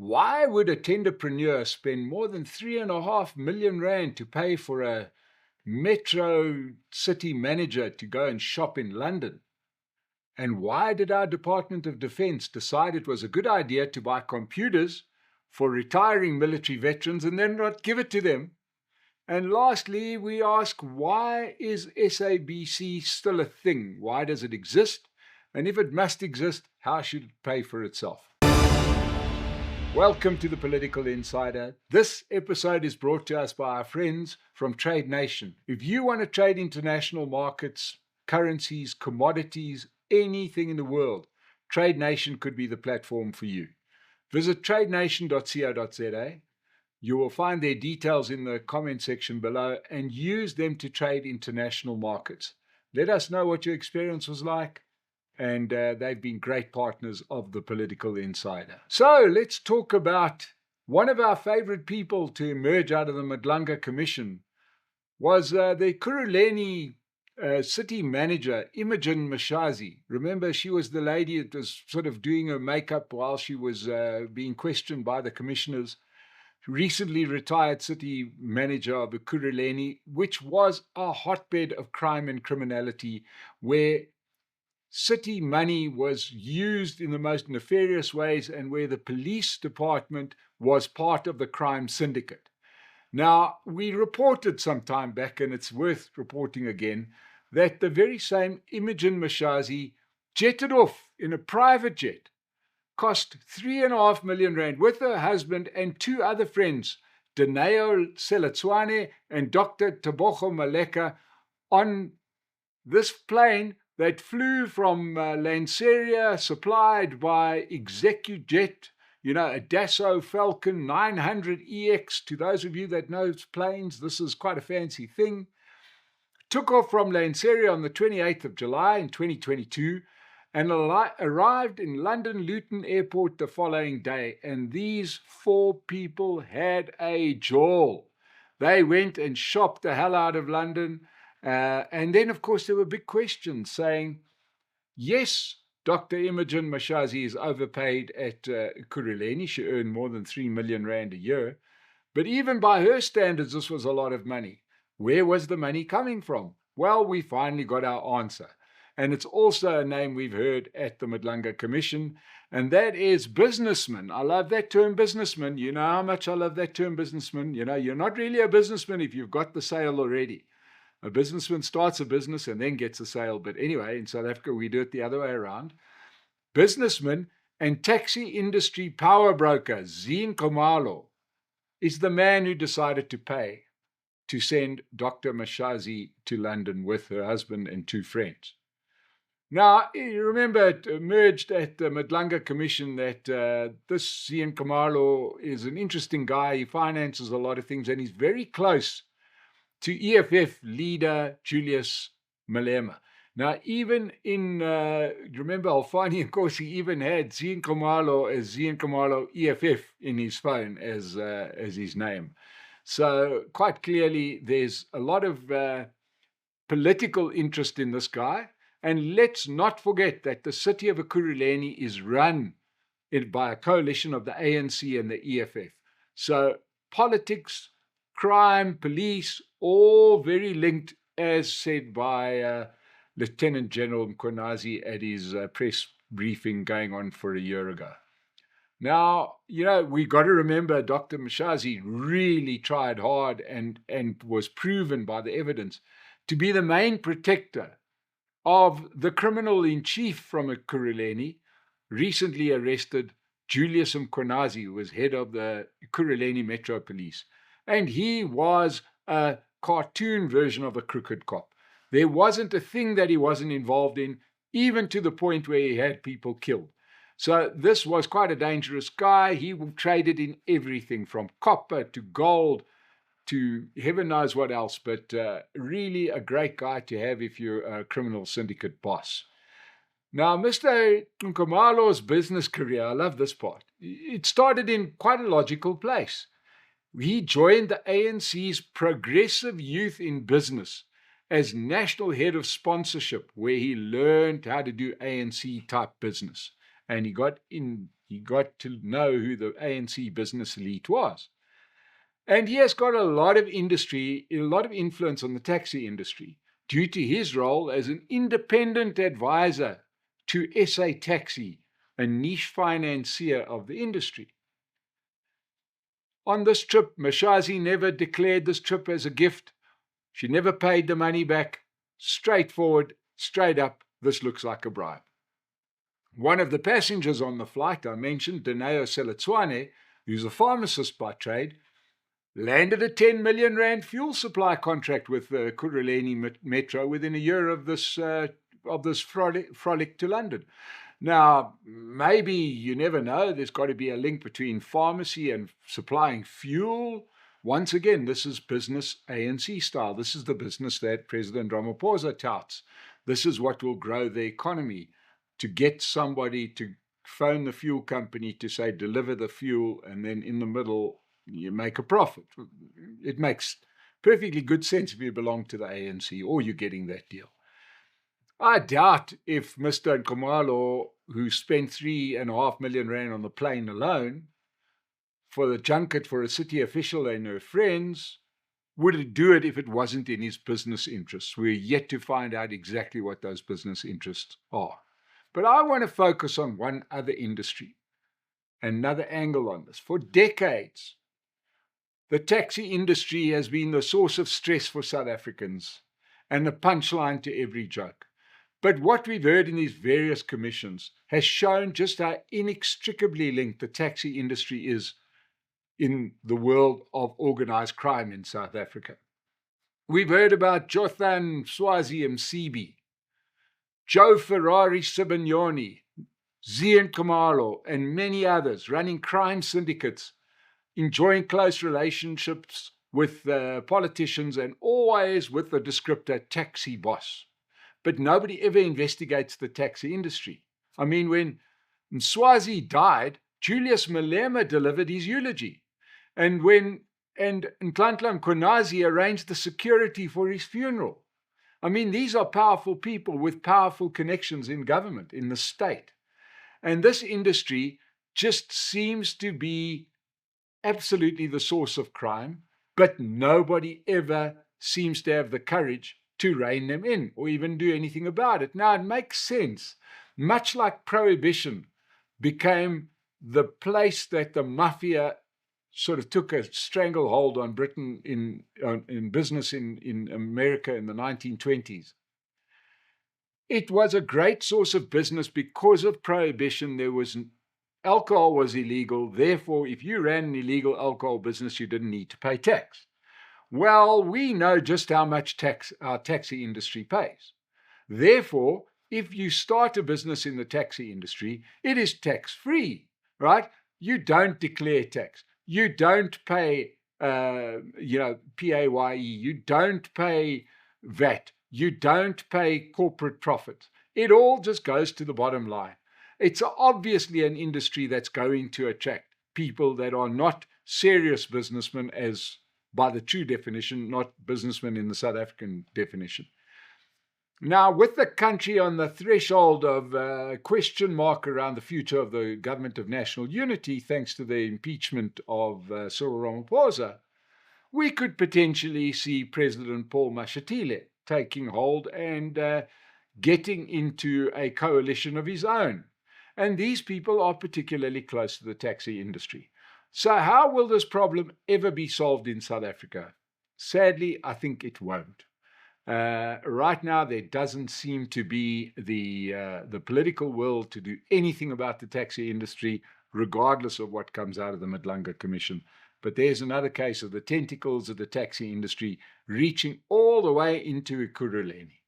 Why would a tenderpreneur spend more than 3.5 million rand to pay for a metro city manager to go and shop in London? And why did our Department of Defense decide it was a good idea to buy computers for retiring military veterans and then not give it to them? And lastly, we ask, why is SABC still a thing? Why does it exist? And if it must exist, how should it pay for itself? Welcome to the Political Insider. This episode is brought to us by our friends from Trade Nation. If you want to trade international markets, currencies, commodities, anything in the world, Trade Nation could be the platform for you. Visit tradenation.co.za. You will find their details in the comment section below and use them to trade international markets. Let us know what your experience was like. And they've been great partners of the Political Insider. So let's talk about one of our favorite people to emerge out of the Madlanga Commission was the Ekurhuleni city manager, Imogen Mashazi. Remember, she was the lady that was sort of doing her makeup while she was being questioned by the commissioners. Recently retired city manager of Ekurhuleni, which was a hotbed of crime and criminality, where city money was used in the most nefarious ways and where the police department was part of the crime syndicate. Now, we reported some time back, and it's worth reporting again, that the very same Imogen Mashazi jetted off in a private jet, cost 3.5 million rand with her husband and two other friends, Dineo Selatswane and Dr. Tebogo Maleka, on this plane that flew from Lanseria, supplied by ExecuJet, a Dassault Falcon 900 EX. To those of you that know planes, this is quite a fancy thing. Took off from Lanseria on the 28th of July in 2022 and arrived in London Luton Airport the following day. And these four people had a jaw. They went and shopped the hell out of London. And then, of course, there were big questions saying, yes, Dr. Imogen Mashazi is overpaid at Ekurhuleni. She earned more than 3 million rand a year. But even by her standards, this was a lot of money. Where was the money coming from? Well, we finally got our answer. And it's also a name we've heard at the Madlanga Commission, and that is businessman. I love that term, businessman. You know how much I love that term, businessman. You're not really a businessman if you've got the sale already. A businessman starts a business and then gets a sale. But anyway, in South Africa, we do it the other way around. Businessman and taxi industry power broker, Zine Khumalo, is the man who decided to pay to send Dr. Mashazi to London with her husband and two friends. Now, you remember it emerged at the Madlanga Commission that this Zine Khumalo is an interesting guy. He finances a lot of things, and he's very close to EFF leader Julius Malema. Now, even in, remember, Alfani and Nkosi even had Zine Khumalo as Zine Khumalo EFF in his phone as his name. So quite clearly, there's a lot of political interest in this guy. And let's not forget that the city of Ekurhuleni is run by a coalition of the ANC and the EFF. So politics, crime, police, all very linked, as said by Lieutenant General Mkhwanazi at his press briefing going on for a year ago. Now, we got to remember Dr. Mashazi really tried hard and was proven by the evidence to be the main protector of the criminal in chief from Ekurhuleni, recently arrested Julius Mkhwanazi, who was head of the Ekurhuleni Metro Police. And he was a cartoon version of a crooked cop. There wasn't a thing that he wasn't involved in, even to the point where he had people killed. So this was quite a dangerous guy. He traded in everything from copper to gold to heaven knows what else, but really a great guy to have if you're a criminal syndicate boss. Now, Mr. Khumalo's business career, I love this part. It started in quite a logical place. He joined the ANC's Progressive Youth in Business as national head of sponsorship, where he learned how to do ANC-type business. And he got He got to know who the ANC business elite was. And he has got a lot of industry, a lot of influence on the taxi industry due to his role as an independent advisor to SA Taxi, a niche financier of the industry. On this trip, Mashazi never declared this trip as a gift. She never paid the money back. Straightforward, straight up, this looks like a bribe. One of the passengers on the flight, I mentioned, Dineo Seletswane, who's a pharmacist by trade, landed a 10 million rand fuel supply contract with the Ekurhuleni Metro within a year of this frolic to London. Now, maybe you never know, there's got to be a link between pharmacy and supplying fuel. Once again, this is business ANC style. This is the business that President Ramaphosa touts. This is what will grow the economy, to get somebody to phone the fuel company to say, deliver the fuel, and then in the middle, you make a profit. It makes perfectly good sense if you belong to the ANC or you're getting that deal. I doubt if Mr. Nxumalo, who spent 3.5 million rand on the plane alone for the junket for a city official and her friends, would do it if it wasn't in his business interests. We're yet to find out exactly what those business interests are. But I want to focus on one other industry, another angle on this. For decades, the taxi industry has been the source of stress for South Africans and the punchline to every joke. But what we've heard in these various commissions has shown just how inextricably linked the taxi industry is in the world of organized crime in South Africa. We've heard about Jothan Swazi Msibi, Joe Ferrari Sibignoni, Zian Kamalo, and many others running crime syndicates, enjoying close relationships with politicians and always with the descriptor taxi boss. But nobody ever investigates the taxi industry. I mean, when Swazi died, Julius Malema delivered his eulogy. And Nhlanhla Mkhwanazi arranged the security for his funeral. I mean, these are powerful people with powerful connections in government, in the state. And this industry just seems to be absolutely the source of crime, but nobody ever seems to have the courage to rein them in or even do anything about it. Now, it makes sense. Much like Prohibition became the place that the mafia sort of took a stranglehold on Britain in business in America in the 1920s. It was a great source of business because of Prohibition. Alcohol was illegal. Therefore, if you ran an illegal alcohol business, you didn't need to pay tax. Well, we know just how much tax our taxi industry pays. Therefore, if you start a business in the taxi industry, it is tax-free, right? You don't declare tax. You don't pay, PAYE. You don't pay VAT. You don't pay corporate profits. It all just goes to the bottom line. It's obviously an industry that's going to attract people that are not serious businessmen, as by the true definition, not businessmen in the South African definition. Now, with the country on the threshold of a question mark around the future of the government of national unity, thanks to the impeachment of Cyril Ramaphosa, we could potentially see President Paul Mashatile taking hold and getting into a coalition of his own. And these people are particularly close to the taxi industry. So how will this problem ever be solved in South Africa? Sadly, I think it won't. Right now, there doesn't seem to be the political will to do anything about the taxi industry, regardless of what comes out of the Madlanga Commission. But there's another case of the tentacles of the taxi industry reaching all the way into Ekurhuleni.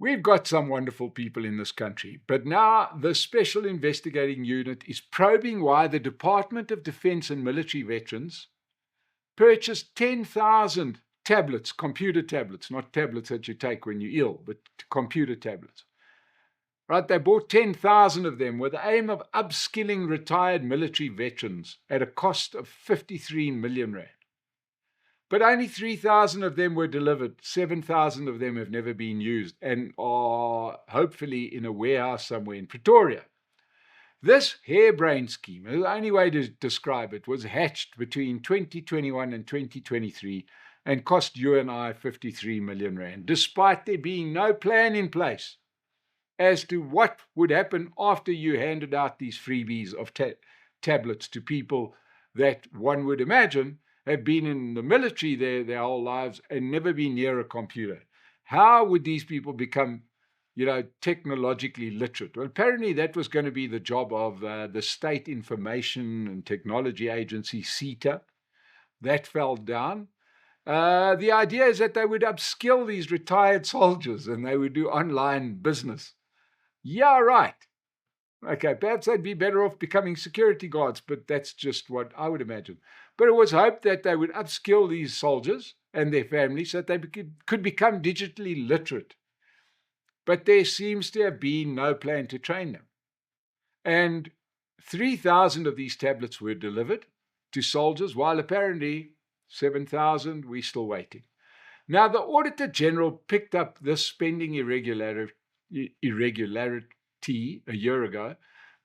We've got some wonderful people in this country, but now the Special Investigating Unit is probing why the Department of Defense and Military Veterans purchased 10,000 tablets, computer tablets, not tablets that you take when you're ill, but computer tablets. Right? They bought 10,000 of them with the aim of upskilling retired military veterans at a cost of 53 million rand. But only 3,000 of them were delivered. 7,000 of them have never been used and are hopefully in a warehouse somewhere in Pretoria. This harebrained scheme, the only way to describe it, was hatched between 2021 and 2023 and cost you and I 53 million rand, despite there being no plan in place as to what would happen after you handed out these freebies of tablets to people that one would imagine have been in the military their whole lives and never been near a computer. How would these people become technologically literate? Well, apparently that was going to be the job of the State Information and Technology Agency, SETA. That fell down. The idea is that they would upskill these retired soldiers and they would do online business. Yeah, right. Okay, perhaps they'd be better off becoming security guards, but that's just what I would imagine. But it was hoped that they would upskill these soldiers and their families so that they could become digitally literate. But there seems to have been no plan to train them. And 3,000 of these tablets were delivered to soldiers, while apparently 7,000, we're still waiting. Now, the Auditor General picked up this spending irregularity a year ago,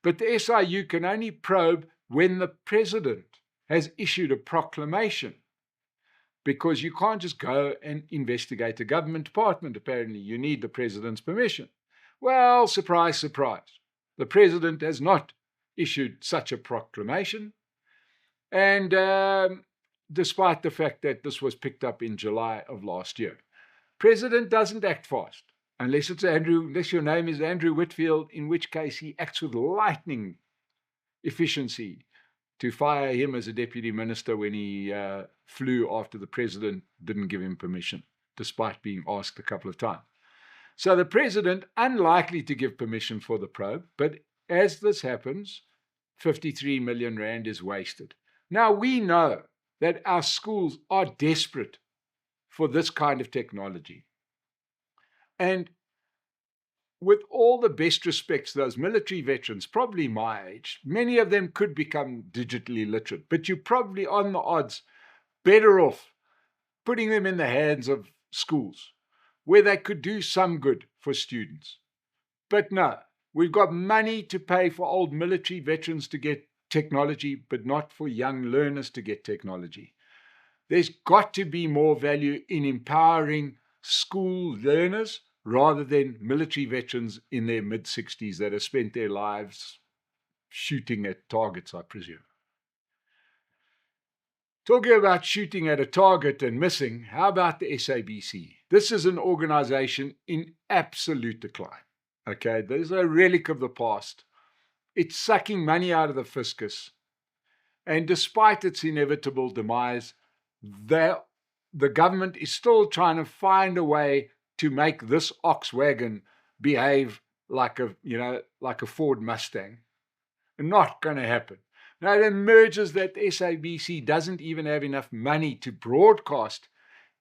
but the SIU can only probe when the President has issued a proclamation, because you can't just go and investigate a government department. Apparently, you need the President's permission. Well, surprise, surprise. The President has not issued such a proclamation. And despite the fact that this was picked up in July of last year, President doesn't act fast. Unless your name is Andrew Whitfield, in which case he acts with lightning efficiency to fire him as a deputy minister when he flew after the president didn't give him permission, despite being asked a couple of times. So the president, unlikely to give permission for the probe, but as this happens, 53 million rand is wasted. Now, we know that our schools are desperate for this kind of technology. And with all the best respects, those military veterans, probably my age, many of them could become digitally literate, but you're probably on the odds better off putting them in the hands of schools where they could do some good for students. But no, we've got money to pay for old military veterans to get technology, but not for young learners to get technology. There's got to be more value in empowering school learners rather than military veterans in their mid-60s that have spent their lives shooting at targets, I presume. Talking about shooting at a target and missing, how about the SABC? This is an organization in absolute decline. Okay, there's a relic of the past. It's sucking money out of the fiscus. And despite its inevitable demise, the government is still trying to find a way to make this ox wagon behave like a Ford Mustang. Not going to happen. Now, it emerges that SABC doesn't even have enough money to broadcast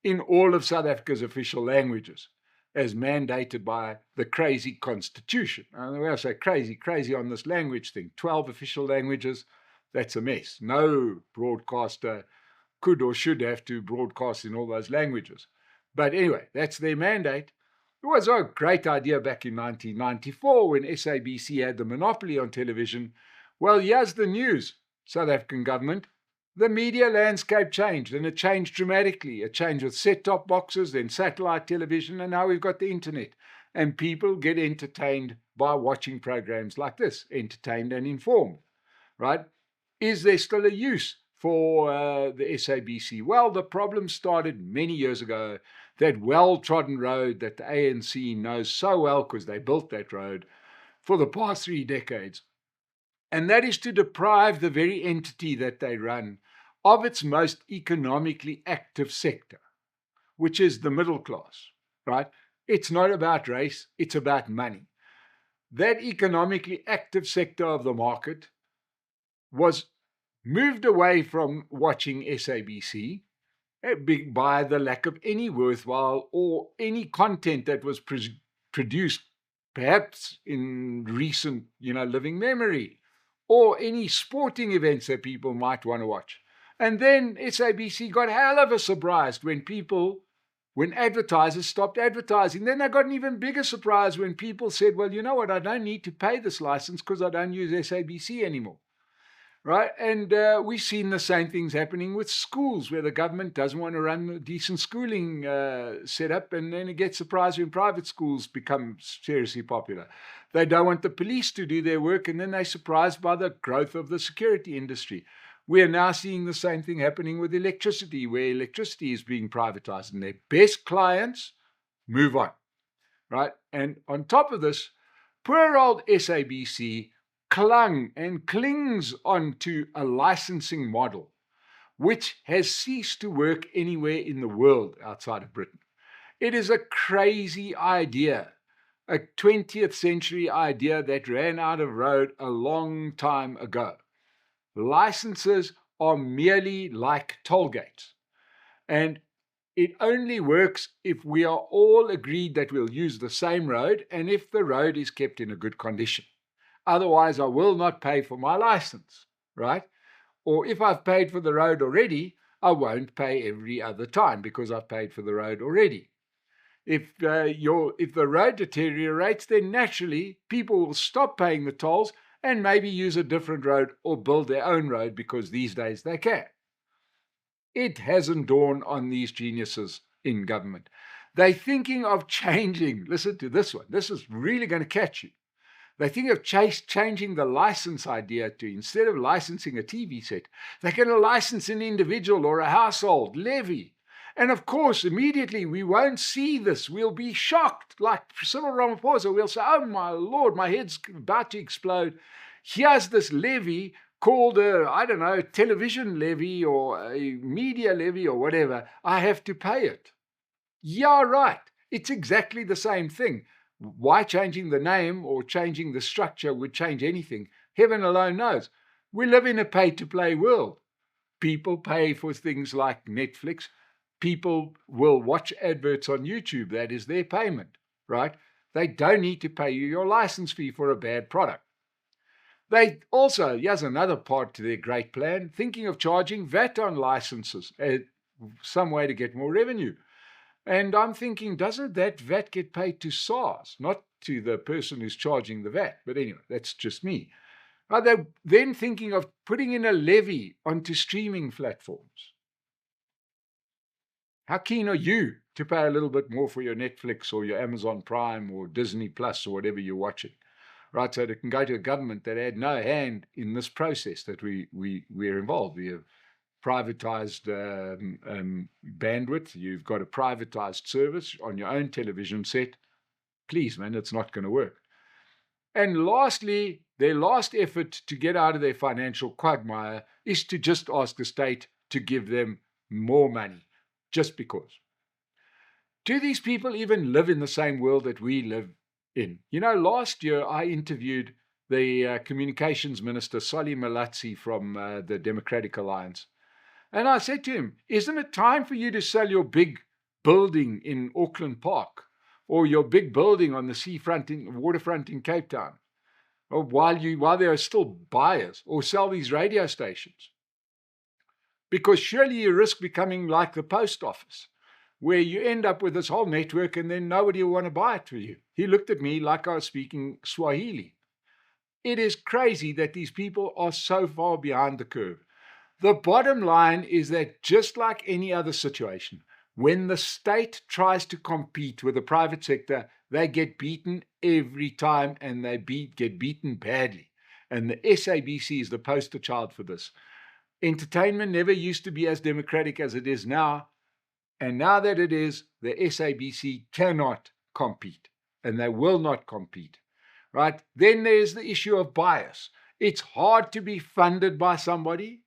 in all of South Africa's official languages, as mandated by the crazy constitution. And when I say crazy on this language thing, 12 official languages, that's a mess. No broadcaster could or should have to broadcast in all those languages. But anyway, that's their mandate. It was a great idea back in 1994 when SABC had the monopoly on television. Well, here's the news, South African government. The media landscape changed, and it changed dramatically. It changed with set-top boxes, then satellite television, and now we've got the internet. And people get entertained by watching programs like this, entertained and informed, right? Is there still a use for the SABC? Well, the problem started many years ago. That well-trodden road that the ANC knows so well because they built that road for the past 3 decades. And that is to deprive the very entity that they run of its most economically active sector, which is the middle class, right? It's not about race, it's about money. That economically active sector of the market was moved away from watching SABC by the lack of any worthwhile or any content that was produced, perhaps in recent, living memory, or any sporting events that people might want to watch. And then SABC got hell of a surprise when people when advertisers stopped advertising. Then they got an even bigger surprise when people said, well, you know what, I don't need to pay this license because I don't use SABC anymore. Right? And we've seen the same things happening with schools where the government doesn't want to run a decent schooling setup, and then it gets surprised when private schools become seriously popular. They don't want the police to do their work, and then they're surprised by the growth of the security industry. We are now seeing the same thing happening with electricity, where electricity is being privatized, and their best clients move on. Right? And on top of this, poor old SABC clung and clings onto a licensing model which has ceased to work anywhere in the world outside of Britain. It is a crazy idea, a 20th century idea that ran out of road a long time ago. Licenses are merely like toll gates, and it only works if we are all agreed that we'll use the same road and if the road is kept in a good condition. Otherwise, I will not pay for my license, right? Or if I've paid for the road already, I won't pay every other time because I've paid for the road already. If the road deteriorates, then naturally people will stop paying the tolls and maybe use a different road or build their own road because these days they can. It hasn't dawned on these geniuses in government. They're thinking of changing. Listen to this one. This is really going to catch you. They think of changing the license idea to, instead of licensing a TV set, they're going to license an individual or a household levy. And of course, immediately we won't see this. We'll be shocked, like Cyril Ramaphosa. We'll say, oh my Lord, my head's about to explode. Here's this levy called a television levy or a media levy or whatever. I have to pay it. Yeah, right. It's exactly the same thing. Why changing the name or changing the structure would change anything? Heaven alone knows. We live in a pay-to-play world. People pay for things like Netflix. People will watch adverts on YouTube. That is their payment, right? They don't need to pay you your license fee for a bad product. They also, here's another part to their great plan, thinking of charging VAT on licenses, some way to get more revenue. And I'm thinking, doesn't that VAT get paid to SARS, not to the person who's charging the VAT? But anyway, that's just me. Are they then thinking of putting in a levy onto streaming platforms? How keen are you to pay a little bit more for your Netflix or your Amazon Prime or Disney Plus or whatever you're watching? Right, so it can go to a government that had no hand in this process that we're involved. We have privatized bandwidth. You've got a privatized service on your own television set. Please, man, it's not going to work. And lastly, their last effort to get out of their financial quagmire is to just ask the state to give them more money, just because. Do these people even live in the same world that we live in? You know, last year I interviewed the communications minister, Solly Malatsi from the Democratic Alliance. And I said to him, isn't it time for you to sell your big building in Auckland Park or your big building on the seafront, waterfront in Cape Town, or while there are still buyers, or sell these radio stations? Because surely you risk becoming like the post office, where you end up with this whole network and then nobody will want to buy it for you. He looked at me like I was speaking Swahili. It is crazy that these people are so far behind the curve. The bottom line is that just like any other situation, when the state tries to compete with the private sector, they get beaten every time, and they get beaten badly. And the SABC is the poster child for this. Entertainment never used to be as democratic as it is now. And now that it is, the SABC cannot compete, and they will not compete. Right? Then there's the issue of bias. It's hard to be funded by somebody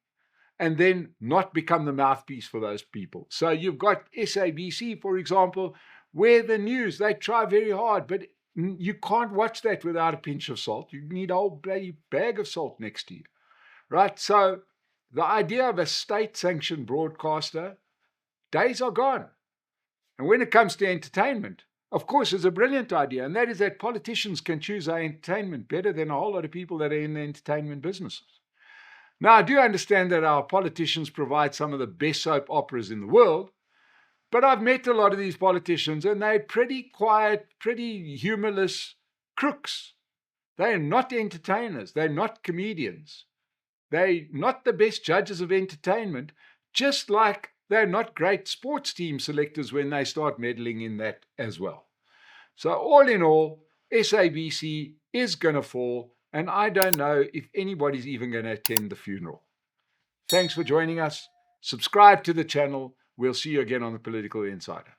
and then not become the mouthpiece for those people. So you've got SABC, for example, where the news, they try very hard, but you can't watch that without a pinch of salt. You need a whole bloody bag of salt next to you, right? So the idea of a state-sanctioned broadcaster, days are gone. And when it comes to entertainment, of course, it's a brilliant idea, and that is that politicians can choose our entertainment better than a whole lot of people that are in the entertainment businesses. Now, I do understand that our politicians provide some of the best soap operas in the world, But I've met a lot of these politicians, and they're pretty quiet, pretty humorless crooks. They're not entertainers. They're not comedians. They're not the best judges of entertainment, just like they're not great sports team selectors when they start meddling in that as well. So all in all, SABC is going to fall, and I don't know if anybody's even going to attend the funeral. Thanks for joining us. Subscribe to the channel. We'll see you again on the Political Insider.